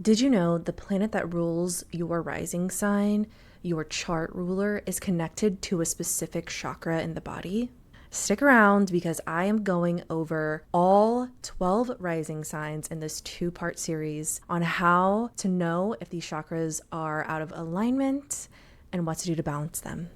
Did you know the planet that rules your rising sign, your chart ruler, is connected to a specific chakra in the body? Stick around because I am going over all 12 rising signs in this 2-part series on how to know if these chakras are out of alignment and what to do to balance them.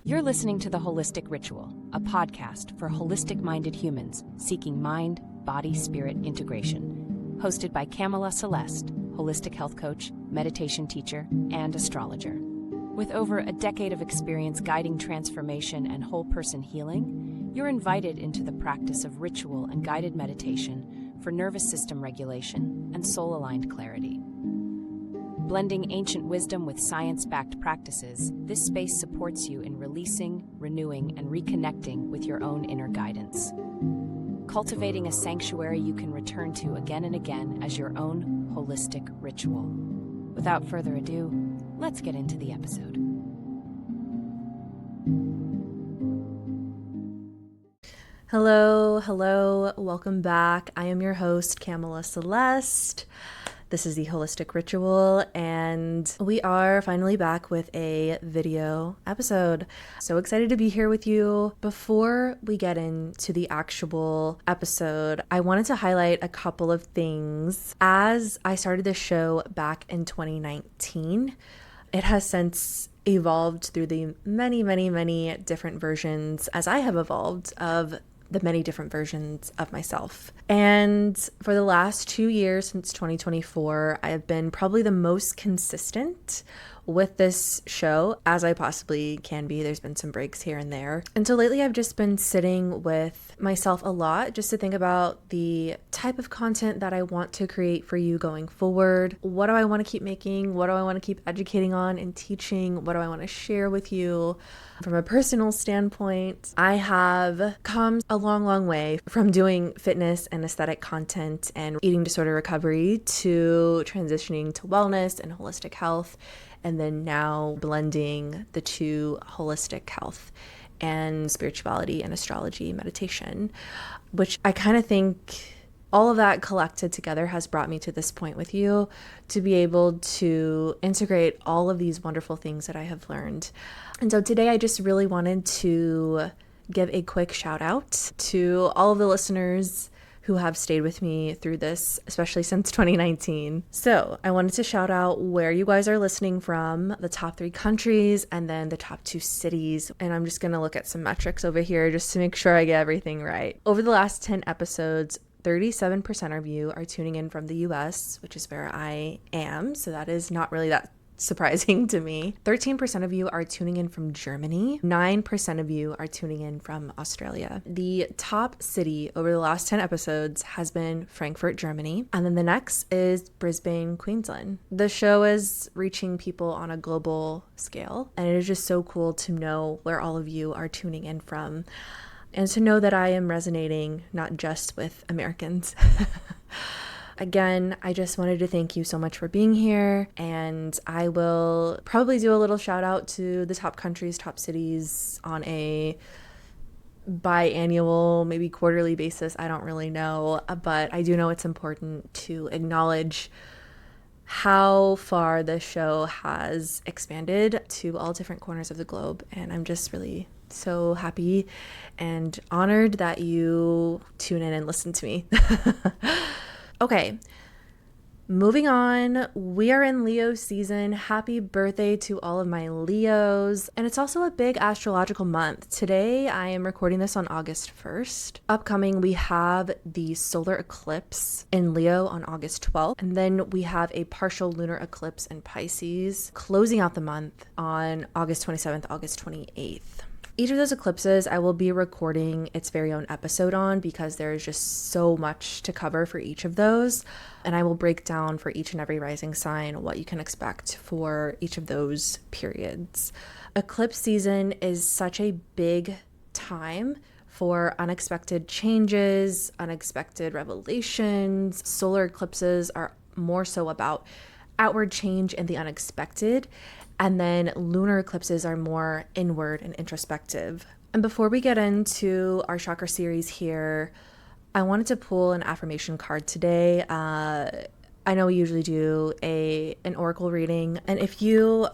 You're listening to The Holistic Ritual, a podcast for holistic-minded humans seeking mind, body, spirit integration. Hosted by Kamela Celeste, holistic health coach, meditation teacher, and astrologer. With over a decade of experience guiding transformation and whole person healing, you're invited into the practice of ritual and guided meditation for nervous system regulation and soul-aligned clarity. Blending ancient wisdom with science-backed practices, this space supports you in releasing, renewing, and reconnecting with your own inner guidance. Cultivating a sanctuary you can return to again and again as your own holistic ritual. Without further ado, let's get into the episode. Hello, welcome back. I am your host, Kamela Celeste. This is the Holistic Ritual, and we are finally back with a video episode. So excited to be here with you. Before we get into the actual episode, I wanted to highlight a couple of things. As I started this show back in 2019, it has since evolved through the many different versions as I have evolved of the many different versions of myself. And for the last 2 years, since 2024, I have been probably the most consistent with this show as I possibly can be. There's been some breaks here and there. And so lately I've just been sitting with myself a lot just to think about the type of content that I want to create for you going forward. What do I want to keep making? What do I want to keep educating on and teaching? What do I want to share with you? From a personal standpoint, I have come a long way from doing fitness and aesthetic content and eating disorder recovery to transitioning to wellness and holistic health, and then now blending the two, holistic health and spirituality and astrology meditation, which I kind of think all of that collected together has brought me to this point with you to be able to integrate all of these wonderful things that I have learned. And so today I just really wanted to give a quick shout out to all of the listeners who have stayed with me through this, especially since 2019. So I wanted to shout out where you guys are listening from, the top 3 countries, and then the top 2 cities. And I'm just gonna look at some metrics over here just to make sure I get everything right. Over the last 10 episodes, 37% of you are tuning in from the US, which is where I am. So that is not really that surprising to me. 13% of you are tuning in from Germany. 9% of you are tuning in from Australia. The top city over the last 10 episodes has been Frankfurt, Germany. And then the next is Brisbane, Queensland. The show is reaching people on a global scale. And it is just so cool to know where all of you are tuning in from. And to know that I am resonating not just with Americans. Again, I just wanted to thank you so much for being here, and I will probably do a little shout out to the top countries, top cities on a biannual, maybe quarterly basis. I don't really know, but I do know it's important to acknowledge how far the show has expanded to all different corners of the globe, and I'm just really so happy and honored that you tune in and listen to me. Okay, moving on. We are in Leo season. Happy birthday to all of my Leos. And it's also a big astrological month. Today, I am recording this on August 1st. Upcoming, we have the solar eclipse in Leo on August 12th. And then we have a partial lunar eclipse in Pisces, closing out the month on August 27th, August 28th. Each of those eclipses I will be recording its very own episode on because there is just so much to cover for each of those. And I will break down for each and every rising sign what you can expect for each of those periods. Eclipse season is such a big time for unexpected changes, unexpected revelations. Solar eclipses are more so about outward change and the unexpected. And then lunar eclipses are more inward and introspective. And before we get into our chakra series here, I wanted to pull an affirmation card today. I know we usually do an oracle reading, and if you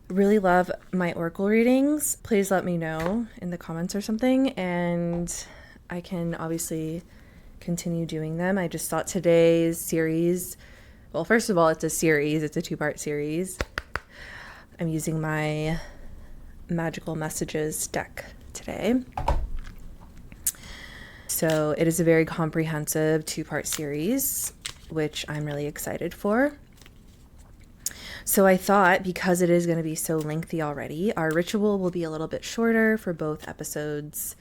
really love my oracle readings, please let me know in the comments or something, and I can obviously continue doing them. I just thought today's series, well, first of all, it's a series, it's a 2-part series. I'm using my Magical Messages deck today. So it is a very comprehensive 2-part series, which I'm really excited for. So I thought, because it is going to be so lengthy already, our ritual will be a little bit shorter for both episodes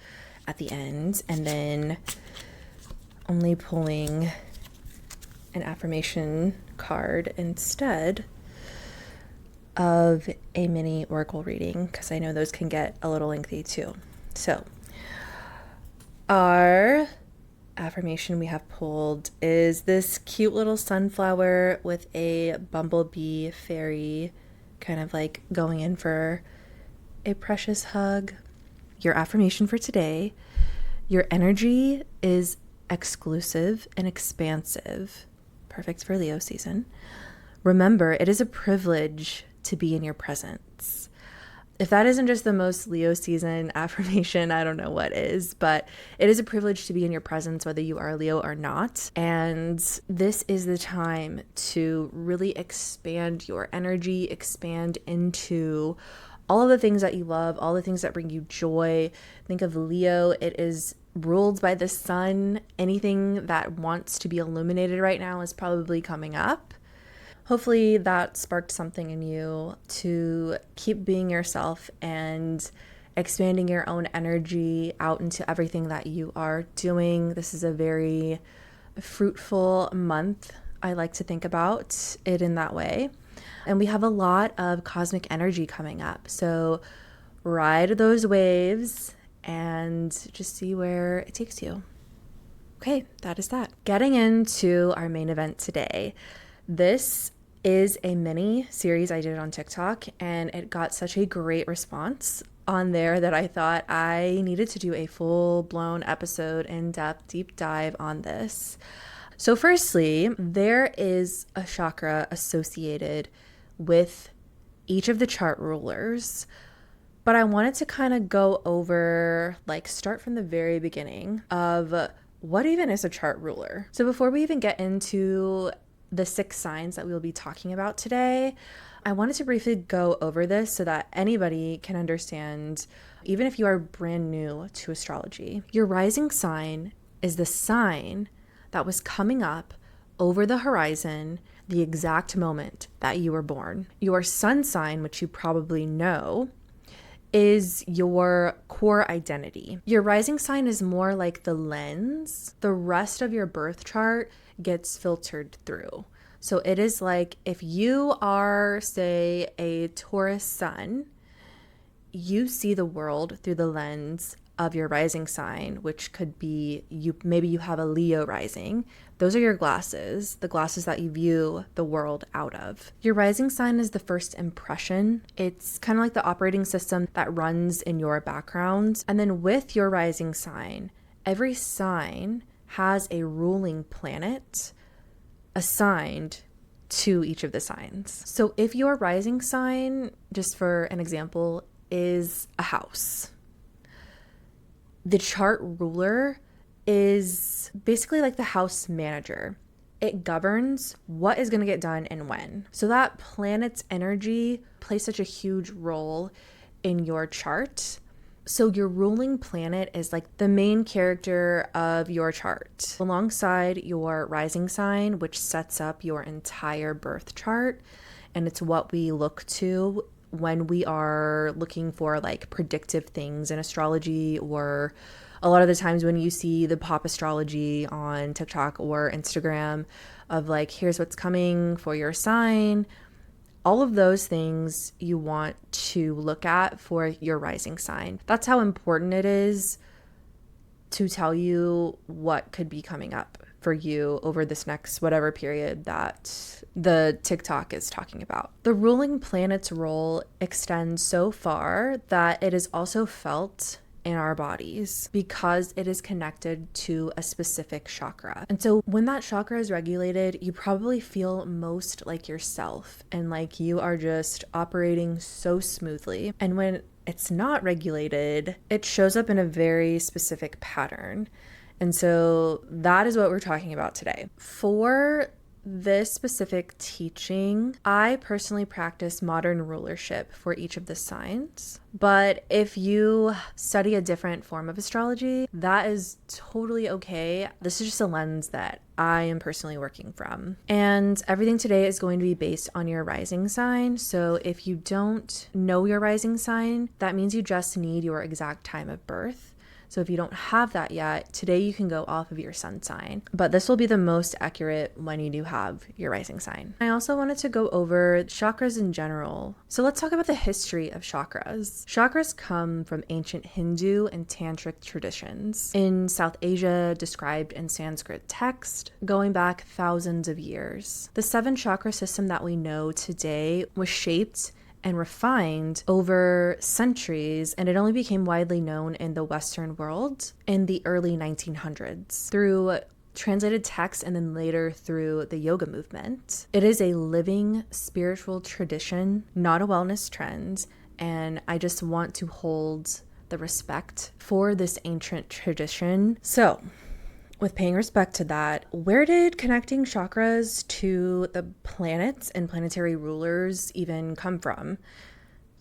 at the end, and then only pulling an affirmation card instead of a mini oracle reading, because I know those can get a little lengthy too. So our affirmation we have pulled is this cute little sunflower with a bumblebee fairy kind of like going in for a precious hug. Your affirmation for today: your energy is exclusive and expansive. Perfect for Leo season. Remember, it is a privilege to be in your presence. If that isn't just the most Leo season affirmation, I don't know what is, but it is a privilege to be in your presence, whether you are Leo or not. And this is the time to really expand your energy, expand into all of the things that you love, all the things that bring you joy. Think of Leo, it is ruled by the sun. Anything that wants to be illuminated right now is probably coming up. Hopefully that sparked something in you to keep being yourself and expanding your own energy out into everything that you are doing. This is a very fruitful month. I like to think about it in that way. And we have a lot of cosmic energy coming up. So ride those waves and just see where it takes you. Okay, that is that. Getting into our main event today. This is a mini series I did on TikTok, and it got such a great response on there that I thought I needed to do a full-blown episode, in-depth, deep dive on this. So firstly, there is a chakra associated with each of the chart rulers, but I wanted to kind of go over, start from the very beginning of what even is a chart ruler. So before we even get into the 6 signs that we'll be talking about today, I wanted to briefly go over this so that anybody can understand, even if you are brand new to astrology. Your rising sign is the sign that was coming up over the horizon the exact moment that you were born. Your sun sign, which you probably know, is your core identity. Your rising sign is more like the lens. The rest of your birth chart gets filtered through. So it is like if you are, say, a Taurus sun, you see the world through the lens of your rising sign, which could be maybe you have a Leo rising. Those are your glasses, the glasses that you view the world out of. Your rising sign is the first impression. It's kind of like the operating system that runs in your background. And then with your rising sign, every sign has a ruling planet assigned to each of the signs. So if your rising sign, just for an example, is a house, the chart ruler is basically like the house manager. It governs what is going to get done and when. So that planet's energy plays such a huge role in your chart. So your ruling planet is like the main character of your chart, alongside your rising sign, which sets up your entire birth chart. And it's what we look to when we are looking for predictive things in astrology, or a lot of the times when you see the pop astrology on TikTok or Instagram of here's what's coming for your sign. All of those things you want to look at for your rising sign. That's how important it is to tell you what could be coming up for you over this next whatever period that the TikTok is talking about. The ruling planet's role extends so far that it is also felt in our bodies because it is connected to a specific chakra. And so when that chakra is regulated, you probably feel most like yourself and like you are just operating so smoothly. And when it's not regulated, it shows up in a very specific pattern. And so that is what we're talking about today. For this specific teaching, I personally practice modern rulership for each of the signs. But if you study a different form of astrology, that is totally okay. This is just a lens that I am personally working from. And everything today is going to be based on your rising sign. So if you don't know your rising sign, that means you just need your exact time of birth. So if you don't have that yet, today you can go off of your sun sign, but this will be the most accurate when you do have your rising sign. I also wanted to go over chakras in general. So let's talk about the history of chakras. Chakras come from ancient Hindu and Tantric traditions in South Asia, described in Sanskrit text, going back thousands of years. The 7 chakra system that we know today was shaped and refined over centuries, and it only became widely known in the Western world in the early 1900s through translated texts and then later through the yoga movement. It is a living spiritual tradition, not a wellness trend, and I just want to hold the respect for this ancient tradition. So, with paying respect to that, where did connecting chakras to the planets and planetary rulers even come from?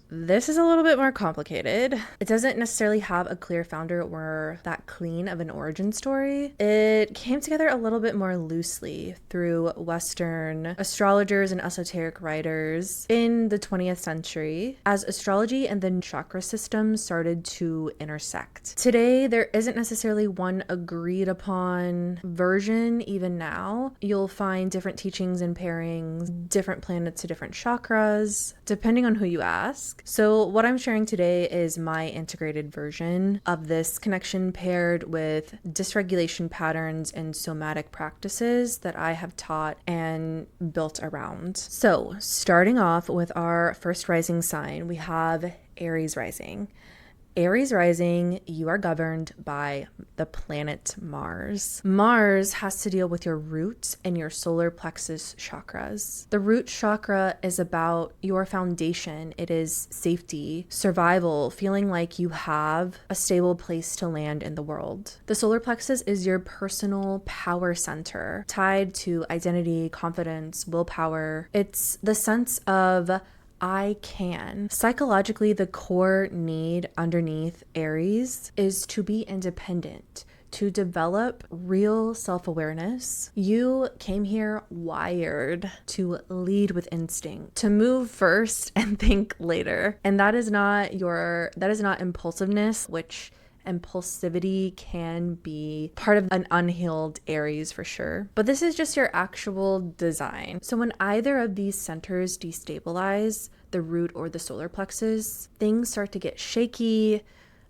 This is a little bit more complicated. It doesn't necessarily have a clear founder or that clean of an origin story. It came together a little bit more loosely through Western astrologers and esoteric writers in the 20th century as astrology and the chakra systems started to intersect. Today, there isn't necessarily one agreed upon version even now. You'll find different teachings and pairings, different planets to different chakras, depending on who you ask. So what I'm sharing today is my integrated version of this connection paired with dysregulation patterns and somatic practices that I have taught and built around. So starting off with our first rising sign, we have Aries rising. Aries rising, you are governed by the planet Mars. Mars has to deal with your root and your solar plexus chakras. The root chakra is about your foundation. It is safety, survival, feeling like you have a stable place to land in the world. The solar plexus is your personal power center, tied to identity, confidence, willpower. It's the sense of I can. Psychologically, the core need underneath Aries is to be independent, to develop real self-awareness. You came here wired to lead with instinct, to move first and think later. And that is not impulsiveness, which impulsivity can be part of an unhealed Aries for sure. But this is just your actual design. So when either of these centers destabilize, the root or the solar plexus, things start to get shaky.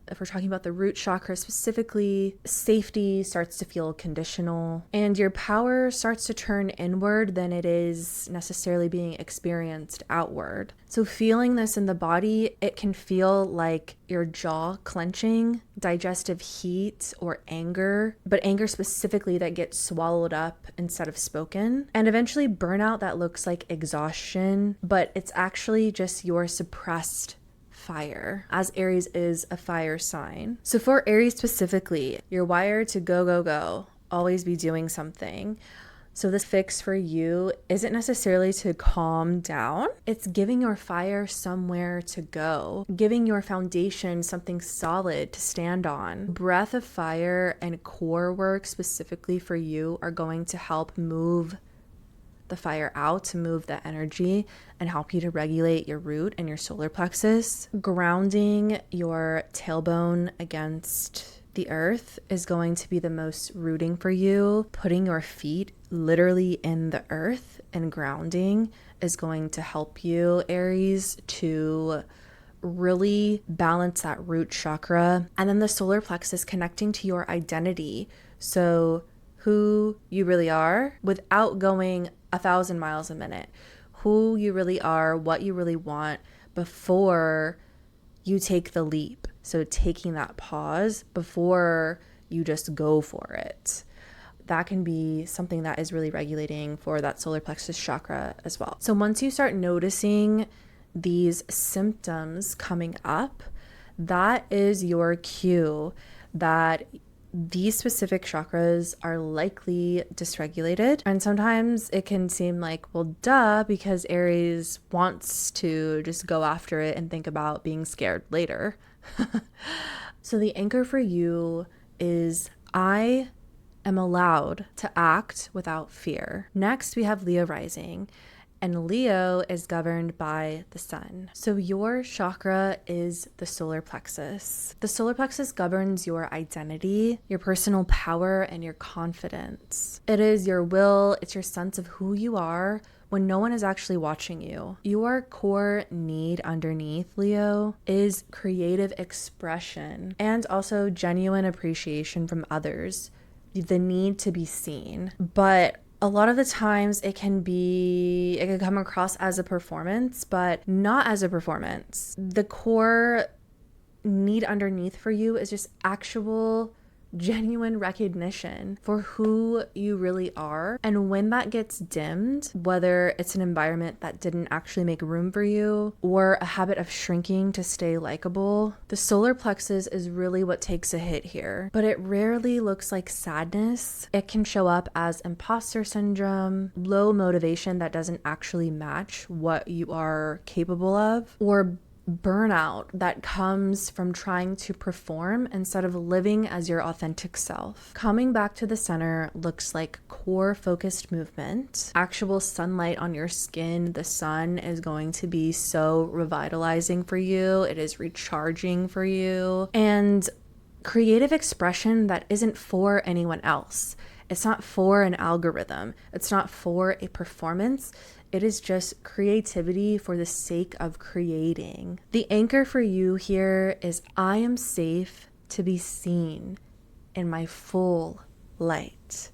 If we're talking about the root chakra specifically, safety starts to feel conditional and your power starts to turn inward than it is necessarily being experienced outward. So feeling this in the body, it can feel like your jaw clenching, digestive heat, or anger, but anger specifically that gets swallowed up instead of spoken. And eventually burnout that looks like exhaustion, but it's actually just your suppressed fire, as Aries is a fire sign. So for Aries specifically, you're wired to go, go, go, always be doing something. So this fix for you isn't necessarily to calm down. It's giving your fire somewhere to go, giving your foundation something solid to stand on. Breath of fire and core work specifically for you are going to help move the fire out, to move the energy and help you to regulate your root and your solar plexus. Grounding your tailbone against the earth is going to be the most rooting for you. Putting your feet literally in the earth and grounding is going to help you, Aries, to really balance that root chakra. And then the solar plexus connecting to your identity. So who you really are without going 1,000 miles a minute, who you really are, what you really want before you take the leap. So taking that pause before you just go for it. That can be something that is really regulating for that solar plexus chakra as well. So once you start noticing these symptoms coming up, that is your cue that these specific chakras are likely dysregulated. And sometimes it can seem like, well, duh, because Aries wants to just go after it and think about being scared later. So the anchor for you is I am allowed to act without fear. Next, we have Leo rising. And Leo is governed by the sun. So your chakra is the solar plexus. The solar plexus governs your identity, your personal power, and your confidence. It is your will, it's your sense of who you are when no one is actually watching you. Your core need underneath, Leo, is creative expression and also genuine appreciation from others, the need to be seen. But a lot of the times it can come across as a performance, but not as a performance. The core need underneath for you is just actual genuine recognition for who you really are. And when that gets dimmed, whether it's an environment that didn't actually make room for you or a habit of shrinking to stay likable, the solar plexus is really what takes a hit here. But it rarely looks like sadness. It can show up as imposter syndrome, low motivation that doesn't actually match what you are capable of, or burnout that comes from trying to perform instead of living as your authentic self. Coming back to the center looks like core focused movement, actual sunlight on your skin. The sun is going to be so revitalizing for you. It is recharging for you. And creative expression that isn't for anyone else. It's not for an algorithm. It's not for a performance. It is just creativity for the sake of creating. The anchor for you here is I am safe to be seen in my full light.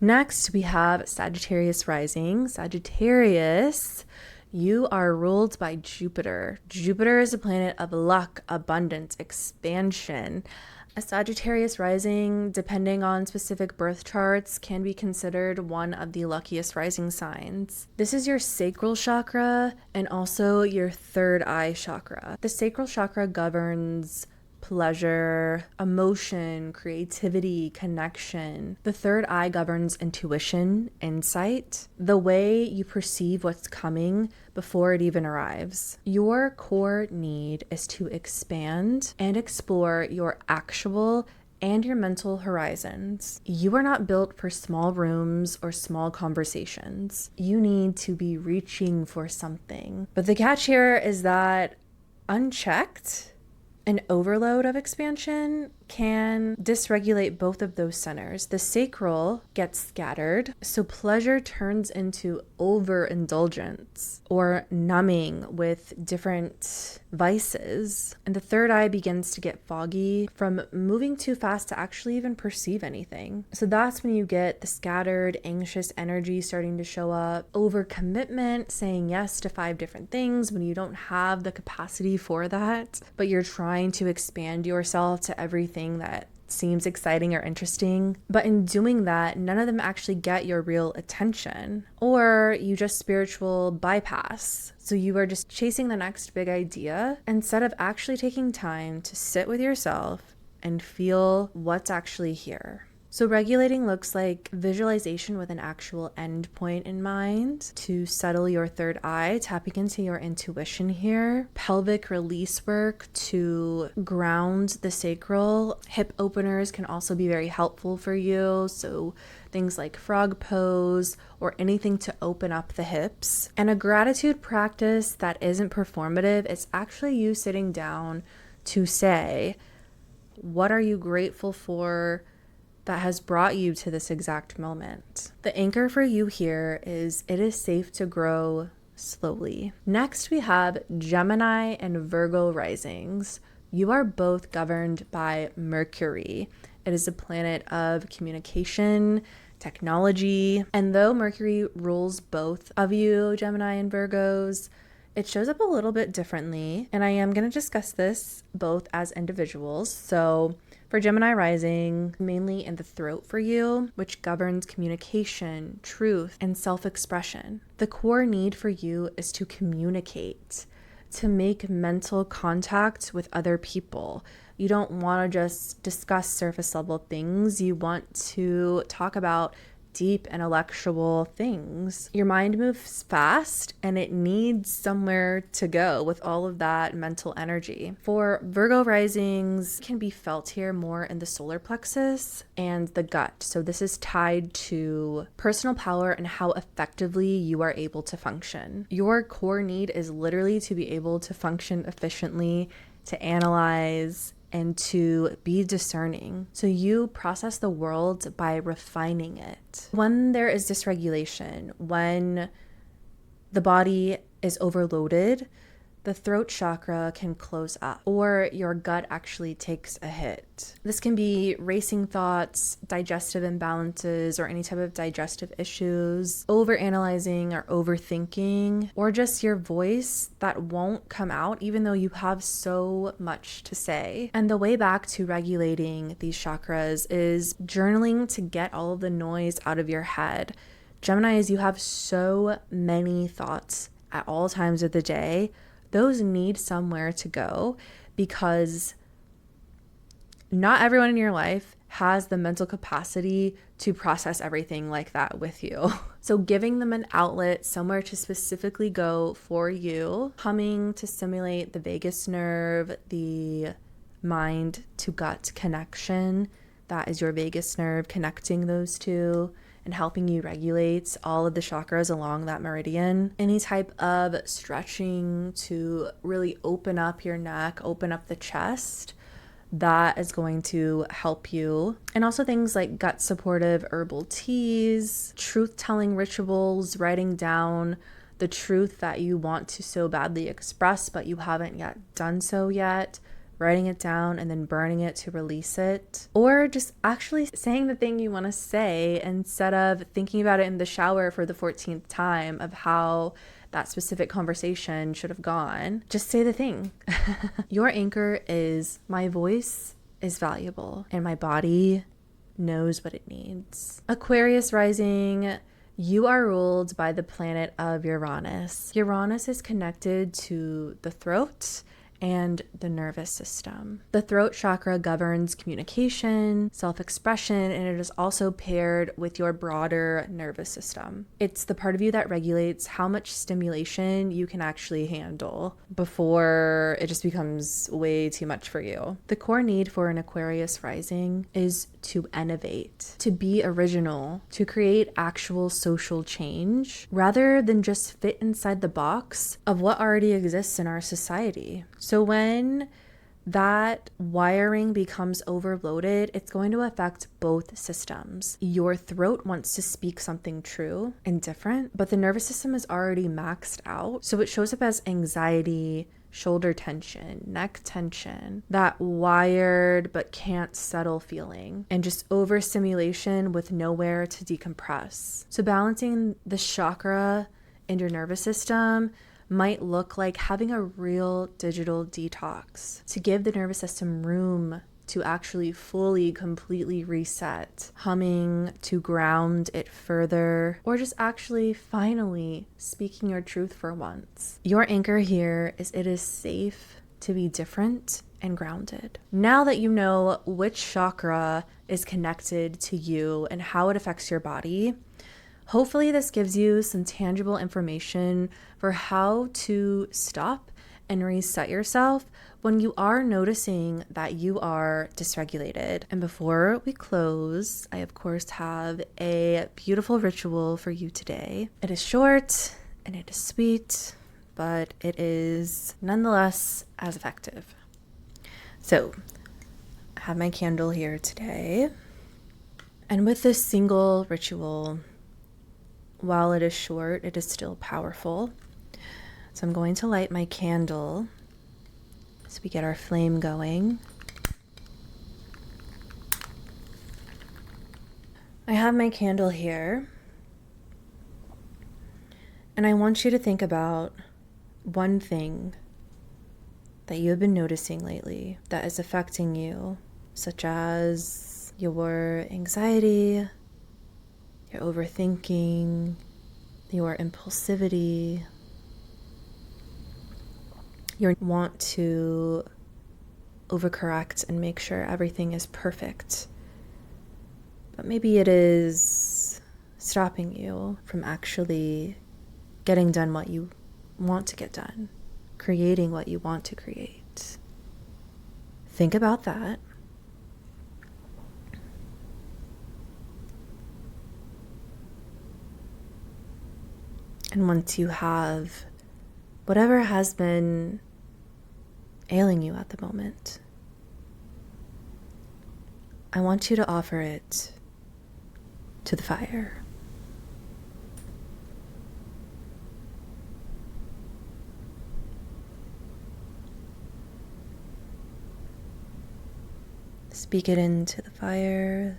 Next, we have Sagittarius rising. Sagittarius, you are ruled by Jupiter. Jupiter is a planet of luck, abundance, expansion. A Sagittarius rising, depending on specific birth charts, can be considered one of the luckiest rising signs. This is your sacral chakra and also your third eye chakra. The sacral chakra governs pleasure, emotion, creativity, connection. The third eye governs intuition, insight, the way you perceive what's coming before it even arrives. Your core need is to expand and explore your actual and your mental horizons. You are not built for small rooms or small conversations. You need to be reaching for something. But the catch here is that unchecked, an overload of expansion can dysregulate both of those centers. The sacral gets scattered, so pleasure turns into overindulgence or numbing with different vices. And the third eye begins to get foggy from moving too fast to actually even perceive anything. So that's when you get the scattered, anxious energy starting to show up, overcommitment, saying yes to 5 different things when you don't have the capacity for that, but you're trying to expand yourself to everything that seems exciting or interesting. But in doing that, none of them actually get your real attention, or you just spiritual bypass. So you are just chasing the next big idea instead of actually taking time to sit with yourself and feel what's actually here. So regulating looks like visualization with an actual end point in mind to settle your third eye, tapping into your intuition here. Pelvic release work to ground the sacral. Hip openers can also be very helpful for you. So things like frog pose or anything to open up the hips. And a gratitude practice that isn't performative, it's actually you sitting down to say, what are you grateful for that has brought you to this exact moment? The anchor for you here is it is safe to grow slowly. Next, we have Gemini and Virgo risings. You are both governed by Mercury. It is a planet of communication, technology, and though Mercury rules both of you, Gemini and Virgos, it shows up a little bit differently. And I am going to discuss this both as individuals. So for Gemini rising, mainly in the throat for you, which governs communication, truth, and self-expression. The core need for you is to communicate, to make mental contact with other people. You don't want to just discuss surface level things. You want to talk about deep intellectual things. Your mind moves fast and it needs somewhere to go with all of that mental energy. For Virgo risings, can be felt here more in the solar plexus and the gut. So this is tied to personal power and how effectively you are able to function. Your core need is literally to be able to function efficiently, to analyze, and to be discerning. So you process the world by refining it. When there is dysregulation, when the body is overloaded, the throat chakra can close up or your gut actually takes a hit. This can be racing thoughts, digestive imbalances, or any type of digestive issues, overanalyzing or overthinking, or just your voice that won't come out even though you have so much to say. And the way back to regulating these chakras is journaling to get all of the noise out of your head. Geminis, you have so many thoughts at all times of the day. Those need somewhere to go because not everyone in your life has the mental capacity to process everything like that with you. So giving them an outlet, somewhere to specifically go for you, humming to stimulate the vagus nerve, the mind to gut connection. That is your vagus nerve, connecting those two and helping you regulate all of the chakras along that meridian. Any type of stretching to really open up your neck, open up the chest, that is going to help you. And also things like gut supportive herbal teas, truth-telling rituals, writing down the truth that you want to so badly express, but you haven't yet done so yet. Writing it down and then burning it to release it, or just actually saying the thing you want to say instead of thinking about it in the shower for the 14th time of how that specific conversation should have gone. Just say the thing. Your anchor is my voice is valuable and my body knows what it needs. Aquarius rising, you are ruled by the planet of Uranus. Uranus is connected to the throat and the nervous system. The throat chakra governs communication, self-expression, and it is also paired with your broader nervous system. It's the part of you that regulates how much stimulation you can actually handle before it just becomes way too much for you. The core need for an Aquarius rising is to innovate, to be original, to create actual social change, rather than just fit inside the box of what already exists in our society. So when that wiring becomes overloaded, it's going to affect both systems. Your throat wants to speak something true and different, but the nervous system is already maxed out. So it shows up as anxiety, shoulder tension, neck tension, that wired but can't settle feeling, and just overstimulation with nowhere to decompress. So balancing the chakra and your nervous system might look like having a real digital detox to give the nervous system room to actually fully, completely reset, humming to ground it further, or just actually finally speaking your truth for once. Your anchor here is it is safe to be different and grounded. Now that you know which chakra is connected to you and how it affects your body, hopefully this gives you some tangible information for how to stop and reset yourself when you are noticing that you are dysregulated. And before we close, I of course have a beautiful ritual for you today. It is short and it is sweet, but it is nonetheless as effective. So I have my candle here today. And with this single ritual, while it is short, it is still powerful. So I'm going to light my candle so we get our flame going. I have my candle here, and I want you to think about one thing that you have been noticing lately that is affecting you, such as your anxiety, your overthinking, your impulsivity, your want to overcorrect and make sure everything is perfect. But maybe it is stopping you from actually getting done what you want to get done, creating what you want to create. Think about that. And once you have whatever has been ailing you at the moment, I want you to offer it to the fire. Speak it into the fire.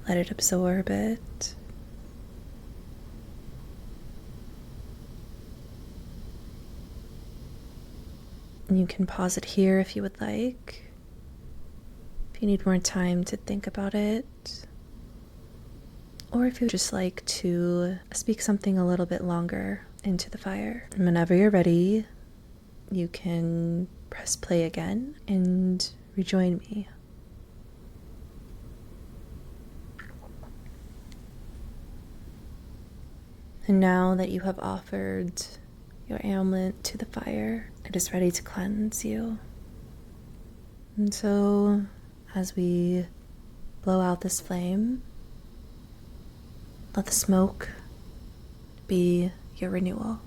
Let it absorb it. And you can pause it here if you would like. If you need more time to think about it. Or if you would just like to speak something a little bit longer into the fire. And whenever you're ready, you can press play again and rejoin me. And now that you have offered your ailment to the fire, it is ready to cleanse you. And so, as we blow out this flame, let the smoke be your renewal.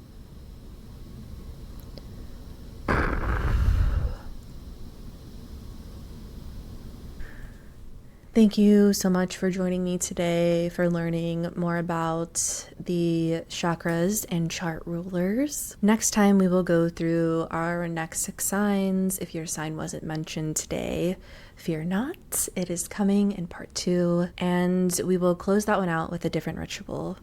Thank you so much for joining me today, for learning more about the chakras and chart rulers. Next time we will go through our next 6 signs. If your sign wasn't mentioned today, fear not, it is coming in part 2, and we will close that one out with a different ritual.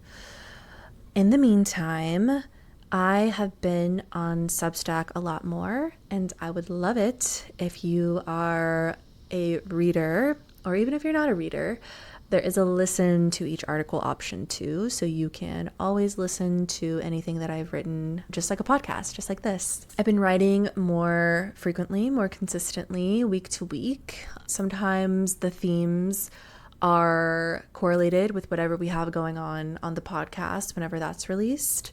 In the meantime, I have been on Substack a lot more, and I would love it if you are a reader, or even if you're not a reader, there is a listen to each article option too, so you can always listen to anything that I've written, just like a podcast, just like this. I've been writing more frequently, more consistently, week to week. Sometimes the themes are correlated with whatever we have going on the podcast whenever that's released.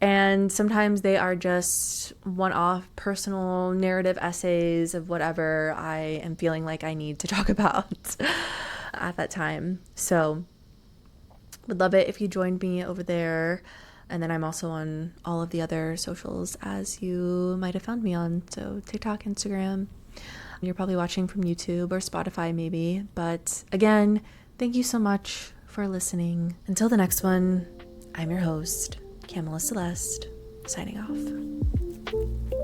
And sometimes they are just one-off personal narrative essays of whatever I am feeling like I need to talk about at that time. So would love it if you joined me over there. And then I'm also on all of the other socials, as you might have found me on. So TikTok, Instagram. You're probably watching from YouTube or Spotify maybe. But again, thank you so much for listening. Until the next one, I'm your host, Kamela Celeste, signing off.